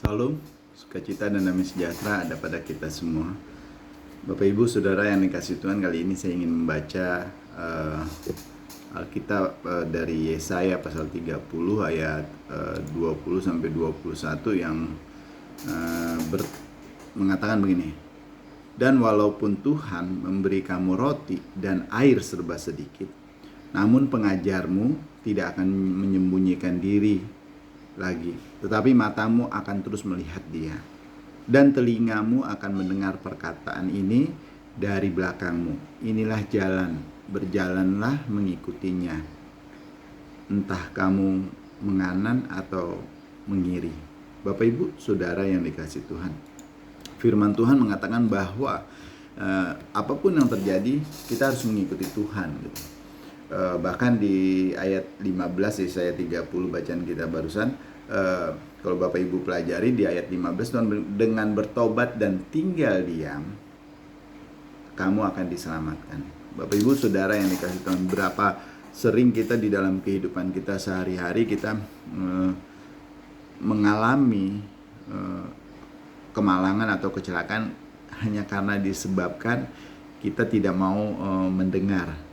Shalom, sukacita dan damai sejahtera ada pada kita semua. Bapak Ibu Saudara yang dikasihi Tuhan, kali ini saya ingin membaca Alkitab dari Yesaya pasal 30 ayat 20 sampai 21 yang mengatakan begini. Dan walaupun Tuhan memberi kamu roti dan air serba sedikit, namun pengajarmu tidak akan menyembunyikan diri lagi, tetapi matamu akan terus melihat Dia, dan telingamu akan mendengar perkataan ini dari belakangmu. Inilah jalan, berjalanlah mengikutinya, entah kamu menganan atau mengiri. Bapak Ibu Saudara yang dikasihi Tuhan, firman Tuhan mengatakan bahwa apapun yang terjadi kita harus mengikuti Tuhan gitu. Bahkan di ayat 15 Yesaya 30 bacaan kita barusan, kalau Bapak Ibu pelajari di ayat 15, Tuhan dengan bertobat dan tinggal diam kamu akan diselamatkan. Bapak Ibu Saudara yang dikasihi Tuhan, berapa sering kita di dalam kehidupan kita sehari-hari kita mengalami kemalangan atau kecelakaan hanya karena disebabkan kita tidak mau mendengar,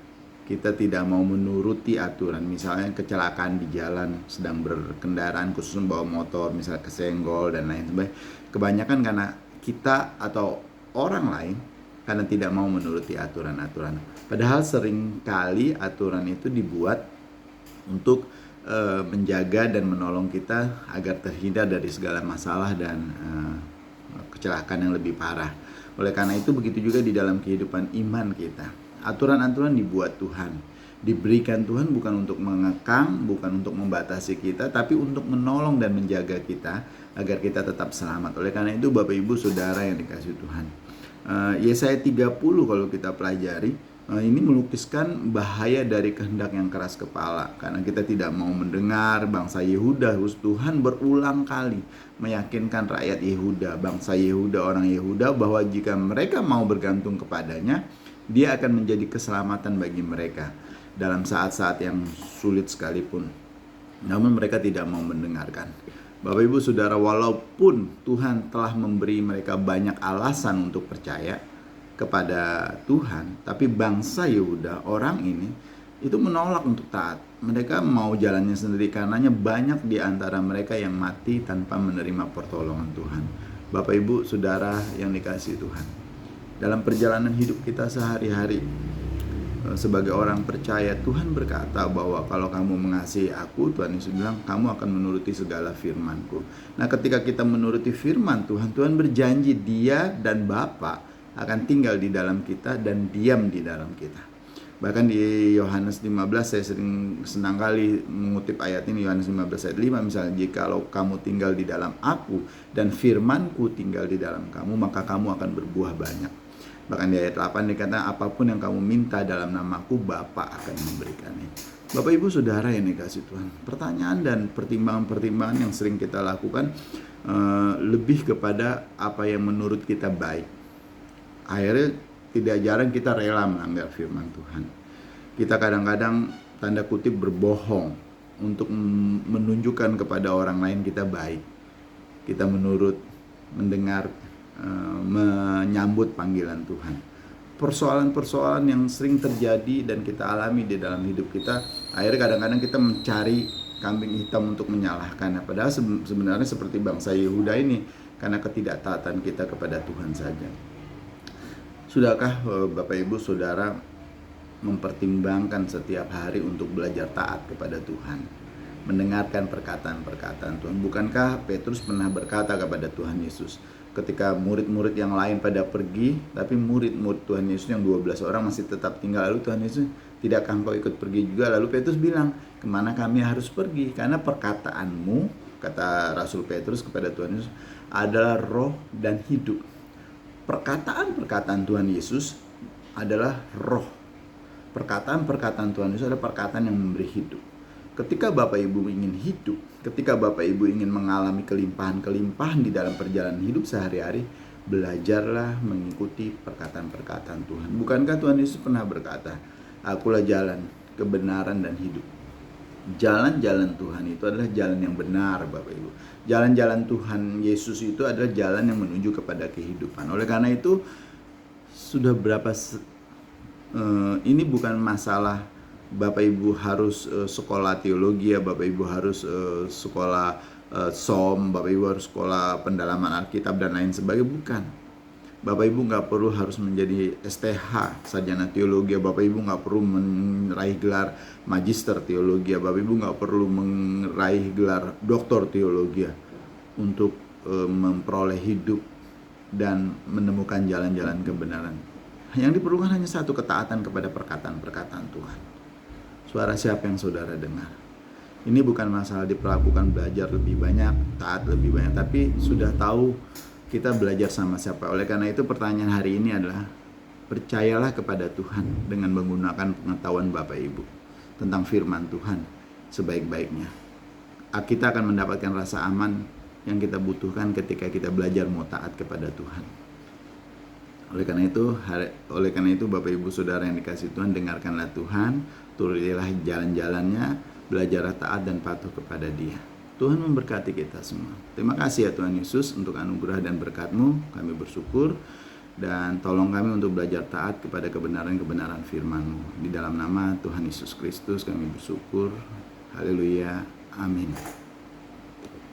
kita tidak mau menuruti aturan. Misalnya kecelakaan di jalan, sedang berkendaraan, khususnya bawa motor, misalnya kesenggol dan lain sebagainya. Kebanyakan karena kita atau orang lain karena tidak mau menuruti aturan-aturan. Padahal seringkali aturan itu dibuat untuk menjaga dan menolong kita agar terhindar dari segala masalah dan kecelakaan yang lebih parah. Oleh karena itu begitu juga di dalam kehidupan iman kita. Aturan-aturan dibuat Tuhan, diberikan Tuhan bukan untuk mengekang, bukan untuk membatasi kita, tapi untuk menolong dan menjaga kita agar kita tetap selamat. Oleh karena itu Bapak Ibu Saudara yang dikasihi Tuhan, Yesaya 30 kalau kita pelajari, ini melukiskan bahaya dari kehendak yang keras kepala. Karena kita tidak mau mendengar, bangsa Yehuda, Tuhan berulang kali meyakinkan rakyat Yehuda, bangsa Yehuda, orang Yehuda, bahwa jika mereka mau bergantung kepadanya, Dia akan menjadi keselamatan bagi mereka dalam saat-saat yang sulit sekalipun. Namun mereka tidak mau mendengarkan. Bapak Ibu Saudara, walaupun Tuhan telah memberi mereka banyak alasan untuk percaya kepada Tuhan, tapi bangsa Yehuda, orang ini, itu menolak untuk taat. Mereka mau jalannya sendiri, karenanya banyak di antara mereka yang mati tanpa menerima pertolongan Tuhan. Bapak Ibu Saudara yang dikasihi Tuhan, dalam perjalanan hidup kita sehari-hari sebagai orang percaya, Tuhan berkata bahwa kalau kamu mengasihi aku, Tuhan Yesus bilang, kamu akan menuruti segala firman-Ku. Nah, ketika kita menuruti firman Tuhan, Tuhan berjanji Dia dan Bapa akan tinggal di dalam kita dan diam di dalam kita. Bahkan di Yohanes 15 saya senang kali mengutip ayat ini, Yohanes 15 ayat 5 misalnya, jikalau kamu tinggal di dalam aku dan firman-Ku tinggal di dalam kamu, maka kamu akan berbuah banyak. Bahkan di ayat 8 dikatakan, apapun yang kamu minta dalam namaku, Bapa akan memberikannya. Bapak Ibu Saudara yang dikasihi Tuhan, pertanyaan dan pertimbangan-pertimbangan yang sering kita lakukan lebih kepada apa yang menurut kita baik. Akhirnya tidak jarang kita rela melanggar firman Tuhan. Kita kadang-kadang tanda kutip berbohong untuk menunjukkan kepada orang lain kita baik. Kita menurut, mendengar, menyambut panggilan Tuhan. Persoalan-persoalan yang sering terjadi dan kita alami di dalam hidup kita, akhirnya kadang-kadang kita mencari kambing hitam untuk menyalahkan. Padahal sebenarnya seperti bangsa Yehuda ini, karena ketidaktaatan kita kepada Tuhan saja. Sudahkah Bapak Ibu Saudara mempertimbangkan setiap hari untuk belajar taat kepada Tuhan, mendengarkan perkataan-perkataan Tuhan? Bukankah Petrus pernah berkata kepada Tuhan Yesus, ketika murid-murid yang lain pada pergi, tapi murid-murid Tuhan Yesus yang 12 orang masih tetap tinggal, lalu Tuhan Yesus, tidakkah engkau ikut pergi juga? Lalu Petrus bilang, kemana kami harus pergi? Karena perkataanmu, kata Rasul Petrus kepada Tuhan Yesus, adalah roh dan hidup. Perkataan-perkataan Tuhan Yesus adalah roh. Perkataan-perkataan Tuhan Yesus adalah perkataan yang memberi hidup. Ketika Bapak Ibu ingin hidup, ketika Bapak Ibu ingin mengalami kelimpahan-kelimpahan di dalam perjalanan hidup sehari-hari, belajarlah mengikuti perkataan-perkataan Tuhan. Bukankah Tuhan Yesus pernah berkata, akulah jalan, kebenaran, dan hidup. Jalan-jalan Tuhan itu adalah jalan yang benar, Bapak Ibu. Jalan-jalan Tuhan Yesus itu adalah jalan yang menuju kepada kehidupan. Oleh karena itu, sudah ini bukan masalah Bapak Ibu harus sekolah teologi ya, Bapak Ibu harus sekolah SOM, Bapak Ibu harus sekolah pendalaman Alkitab dan lain sebagainya, bukan. Bapak Ibu nggak perlu harus menjadi STH, sarjana teologi. Bapak Ibu nggak perlu meraih gelar magister teologi. Bapak Ibu nggak perlu meraih gelar doktor teologi untuk memperoleh hidup dan menemukan jalan-jalan kebenaran. Yang diperlukan hanya satu, ketaatan kepada perkataan-perkataan Tuhan. Suara siapa yang saudara dengar? Ini bukan masalah diperlakukan belajar lebih banyak, taat lebih banyak, tapi sudah tahu kita belajar sama siapa. Oleh karena itu pertanyaan hari ini adalah, percayalah kepada Tuhan dengan menggunakan pengetahuan Bapak Ibu tentang firman Tuhan sebaik-baiknya. Kita akan mendapatkan rasa aman yang kita butuhkan ketika kita belajar mau taat kepada Tuhan. Oleh karena itu Bapak Ibu Saudara yang dikasihi Tuhan, dengarkanlah Tuhan, turutilah jalan-jalannya, belajarlah taat dan patuh kepada Dia. Tuhan memberkati kita semua. Terima kasih ya Tuhan Yesus untuk anugerah dan berkat-Mu. Kami bersyukur dan tolong kami untuk belajar taat kepada kebenaran-kebenaran firman-Mu. Di dalam nama Tuhan Yesus Kristus kami bersyukur. Haleluya. Amin.